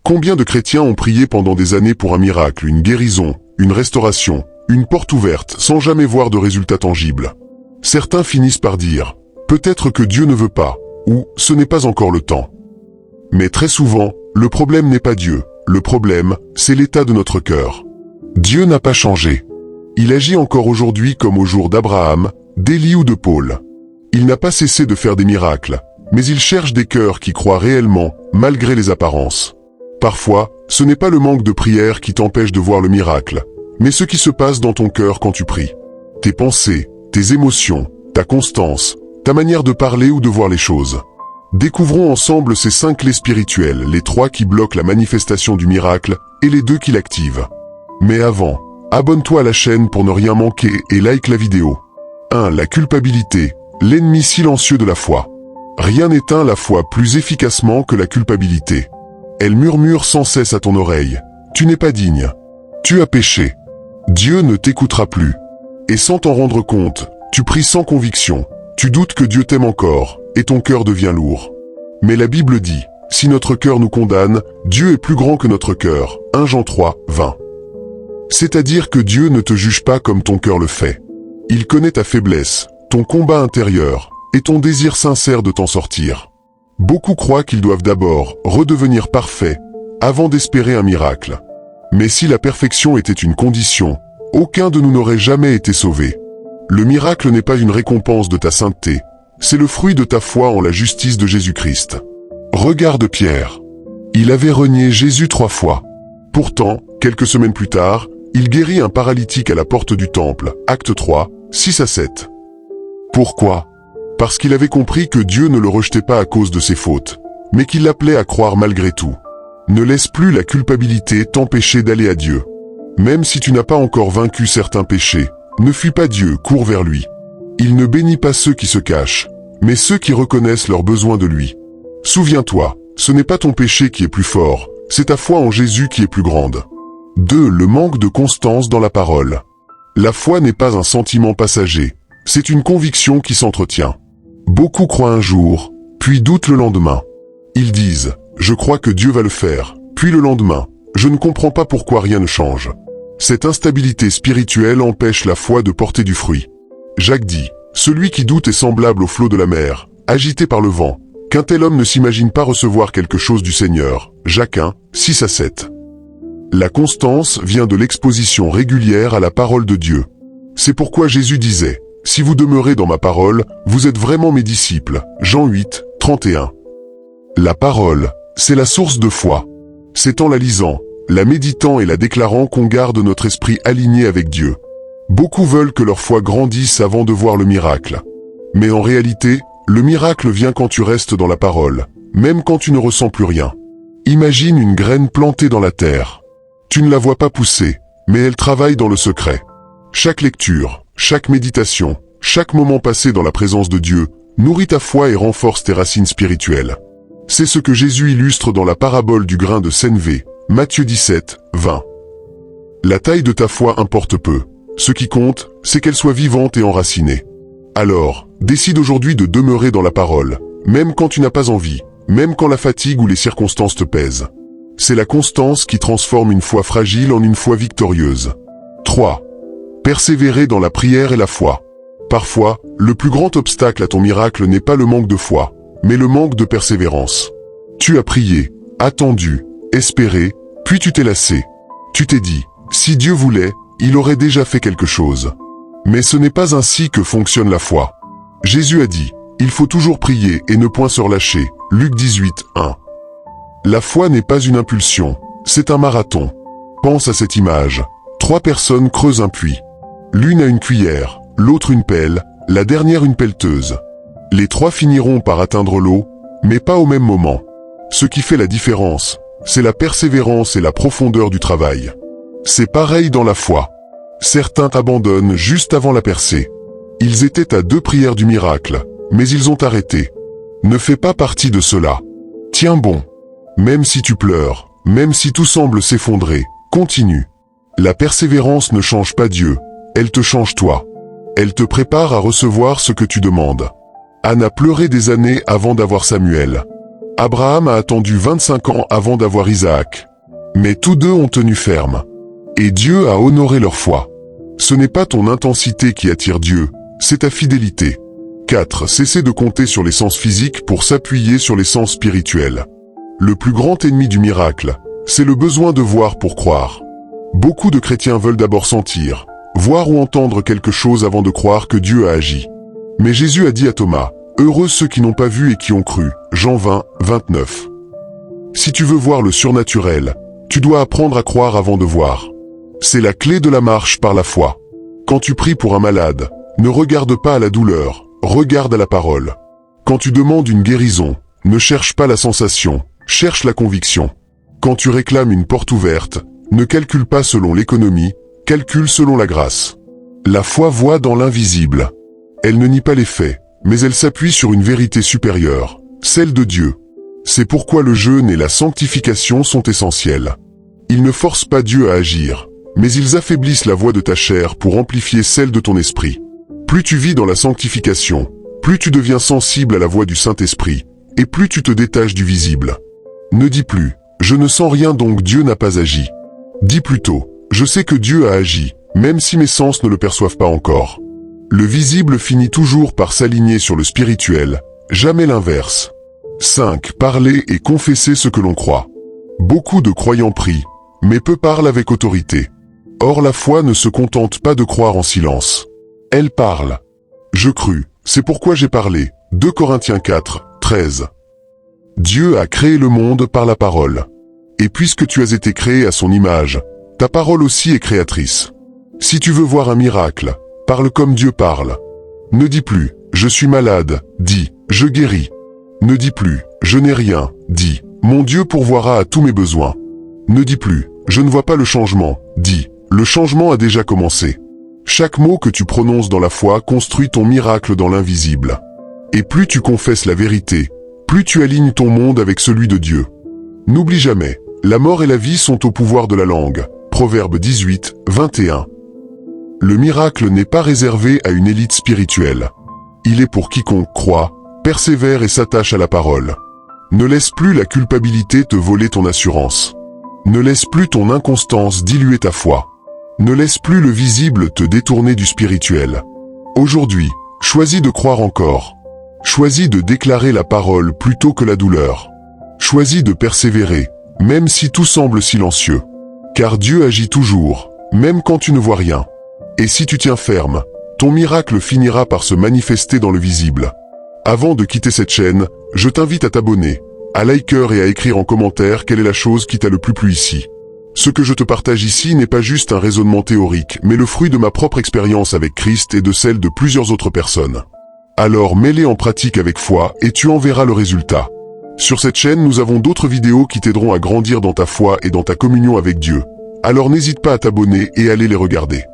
Combien de chrétiens ont prié pendant des années pour un miracle, une guérison, une restauration, une porte ouverte, sans jamais voir de résultat tangible? Certains finissent par dire « Peut-être que Dieu ne veut pas » ou « Ce n'est pas encore le temps ». Mais très souvent, le problème n'est pas Dieu, le problème, c'est l'état de notre cœur. Dieu n'a pas changé. Il agit encore aujourd'hui comme au jour d'Abraham, d'Élie ou de Paul. Il n'a pas cessé de faire des miracles, mais il cherche des cœurs qui croient réellement, malgré les apparences. Parfois, ce n'est pas le manque de prière qui t'empêche de voir le miracle, mais ce qui se passe dans ton cœur quand tu pries. Tes pensées, tes émotions, ta constance, ta manière de parler ou de voir les choses. Découvrons ensemble ces 5 clés spirituelles, les 3 qui bloquent la manifestation du miracle et les 2 qui l'activent. Mais avant, abonne-toi à la chaîne pour ne rien manquer et like la vidéo. 1. La culpabilité, l'ennemi silencieux de la foi. Rien n'éteint la foi plus efficacement que la culpabilité. Elle murmure sans cesse à ton oreille. Tu n'es pas digne. Tu as péché. Dieu ne t'écoutera plus. Et sans t'en rendre compte, tu pries sans conviction. Tu doutes que Dieu t'aime encore, et ton cœur devient lourd. Mais la Bible dit, si notre cœur nous condamne, Dieu est plus grand que notre cœur. 1 Jean 3, 20. C'est-à-dire que Dieu ne te juge pas comme ton cœur le fait. Il connaît ta faiblesse, ton combat intérieur, et ton désir sincère de t'en sortir. Beaucoup croient qu'ils doivent d'abord redevenir parfaits, avant d'espérer un miracle. Mais si la perfection était une condition, aucun de nous n'aurait jamais été sauvé. Le miracle n'est pas une récompense de ta sainteté, c'est le fruit de ta foi en la justice de Jésus-Christ. Regarde Pierre. Il avait renié Jésus 3 fois. Pourtant, quelques semaines plus tard, il guérit un paralytique à la porte du temple, Actes 3, 6 à 7. Pourquoi? Parce qu'il avait compris que Dieu ne le rejetait pas à cause de ses fautes, mais qu'il l'appelait à croire malgré tout. Ne laisse plus la culpabilité t'empêcher d'aller à Dieu. Même si tu n'as pas encore vaincu certains péchés, ne fuis pas Dieu, cours vers lui. Il ne bénit pas ceux qui se cachent, mais ceux qui reconnaissent leur besoin de lui. Souviens-toi, ce n'est pas ton péché qui est plus fort, c'est ta foi en Jésus qui est plus grande. 2. Le manque de constance dans la parole. La foi n'est pas un sentiment passager, c'est une conviction qui s'entretient. Beaucoup croient un jour, puis doutent le lendemain. Ils disent « Je crois que Dieu va le faire », puis le lendemain « Je ne comprends pas pourquoi rien ne change ». Cette instabilité spirituelle empêche la foi de porter du fruit. Jacques dit « Celui qui doute est semblable au flot de la mer, agité par le vent, qu'un tel homme ne s'imagine pas recevoir quelque chose du Seigneur. » Jacques 1, 6 à 7. La constance vient de l'exposition régulière à la parole de Dieu. C'est pourquoi Jésus disait « Si vous demeurez dans ma parole, vous êtes vraiment mes disciples. » Jean 8, 31. La parole, c'est la source de foi. C'est en la lisant, la méditant et la déclarant qu'on garde notre esprit aligné avec Dieu. Beaucoup veulent que leur foi grandisse avant de voir le miracle. Mais en réalité, le miracle vient quand tu restes dans la parole, même quand tu ne ressens plus rien. Imagine une graine plantée dans la terre. Tu ne la vois pas pousser, mais elle travaille dans le secret. Chaque lecture, chaque méditation, chaque moment passé dans la présence de Dieu, nourrit ta foi et renforce tes racines spirituelles. C'est ce que Jésus illustre dans la parabole du grain de sénévé, Matthieu 17, 20. La taille de ta foi importe peu. Ce qui compte, c'est qu'elle soit vivante et enracinée. Alors, décide aujourd'hui de demeurer dans la parole, même quand tu n'as pas envie, même quand la fatigue ou les circonstances te pèsent. C'est la constance qui transforme une foi fragile en une foi victorieuse. 3. Persévérer dans la prière et la foi. Parfois, le plus grand obstacle à ton miracle n'est pas le manque de foi, mais le manque de persévérance. Tu as prié, attendu, espéré, puis tu t'es lassé. Tu t'es dit, si Dieu voulait, il aurait déjà fait quelque chose. Mais ce n'est pas ainsi que fonctionne la foi. Jésus a dit, il faut toujours prier et ne point se relâcher. Luc 18, 1. La foi n'est pas une impulsion, c'est un marathon. Pense à cette image. 3 personnes creusent un puits. L'une a une cuillère, l'autre une pelle, la dernière une pelleteuse. Les 3 finiront par atteindre l'eau, mais pas au même moment. Ce qui fait la différence, c'est la persévérance et la profondeur du travail. C'est pareil dans la foi. Certains abandonnent juste avant la percée. Ils étaient à 2 prières du miracle, mais ils ont arrêté. Ne fais pas partie de cela. Tiens bon. Même si tu pleures, même si tout semble s'effondrer, continue. La persévérance ne change pas Dieu, elle te change toi. Elle te prépare à recevoir ce que tu demandes. Anna pleurait des années avant d'avoir Samuel. Abraham a attendu 25 ans avant d'avoir Isaac. Mais tous deux ont tenu ferme. Et Dieu a honoré leur foi. Ce n'est pas ton intensité qui attire Dieu, c'est ta fidélité. 4. Cesser de compter sur les sens physiques pour s'appuyer sur les sens spirituels. Le plus grand ennemi du miracle, c'est le besoin de voir pour croire. Beaucoup de chrétiens veulent d'abord sentir, voir ou entendre quelque chose avant de croire que Dieu a agi. Mais Jésus a dit à Thomas, « Heureux ceux qui n'ont pas vu et qui ont cru » Jean 20, 29. Si tu veux voir le surnaturel, tu dois apprendre à croire avant de voir. C'est la clé de la marche par la foi. Quand tu pries pour un malade, ne regarde pas à la douleur, regarde à la parole. Quand tu demandes une guérison, ne cherche pas la sensation, cherche la conviction. Quand tu réclames une porte ouverte, ne calcule pas selon l'économie, calcule selon la grâce. La foi voit dans l'invisible. Elle ne nie pas les faits, mais elle s'appuie sur une vérité supérieure, celle de Dieu. C'est pourquoi le jeûne et la sanctification sont essentiels. Ils ne forcent pas Dieu à agir, mais ils affaiblissent la voix de ta chair pour amplifier celle de ton esprit. Plus tu vis dans la sanctification, plus tu deviens sensible à la voix du Saint-Esprit, et plus tu te détaches du visible. Ne dis plus, je ne sens rien donc Dieu n'a pas agi. Dis plutôt, je sais que Dieu a agi, même si mes sens ne le perçoivent pas encore. Le visible finit toujours par s'aligner sur le spirituel, jamais l'inverse. 5. Parler et confesser ce que l'on croit. Beaucoup de croyants prient, mais peu parlent avec autorité. Or la foi ne se contente pas de croire en silence. Elle parle. Je crus, c'est pourquoi j'ai parlé. 2 Corinthiens 4, 13. Dieu a créé le monde par la parole. Et puisque tu as été créé à son image, ta parole aussi est créatrice. Si tu veux voir un miracle, parle comme Dieu parle. Ne dis plus, je suis malade, dis, je guéris. Ne dis plus, je n'ai rien, dis, mon Dieu pourvoira à tous mes besoins. Ne dis plus, je ne vois pas le changement, dis, le changement a déjà commencé. Chaque mot que tu prononces dans la foi construit ton miracle dans l'invisible. Et plus tu confesses la vérité, plus tu alignes ton monde avec celui de Dieu. N'oublie jamais, la mort et la vie sont au pouvoir de la langue. Proverbe 18, 21. Le miracle n'est pas réservé à une élite spirituelle. Il est pour quiconque croit, persévère et s'attache à la parole. Ne laisse plus la culpabilité te voler ton assurance. Ne laisse plus ton inconstance diluer ta foi. Ne laisse plus le visible te détourner du spirituel. Aujourd'hui, choisis de croire encore. Choisis de déclarer la parole plutôt que la douleur. Choisis de persévérer, même si tout semble silencieux. Car Dieu agit toujours, même quand tu ne vois rien. Et si tu tiens ferme, ton miracle finira par se manifester dans le visible. Avant de quitter cette chaîne, je t'invite à t'abonner, à liker et à écrire en commentaire quelle est la chose qui t'a le plus plu ici. Ce que je te partage ici n'est pas juste un raisonnement théorique, mais le fruit de ma propre expérience avec Christ et de celle de plusieurs autres personnes. Alors mets-les en pratique avec foi et tu en verras le résultat. Sur cette chaîne, nous avons d'autres vidéos qui t'aideront à grandir dans ta foi et dans ta communion avec Dieu. Alors n'hésite pas à t'abonner et à aller les regarder.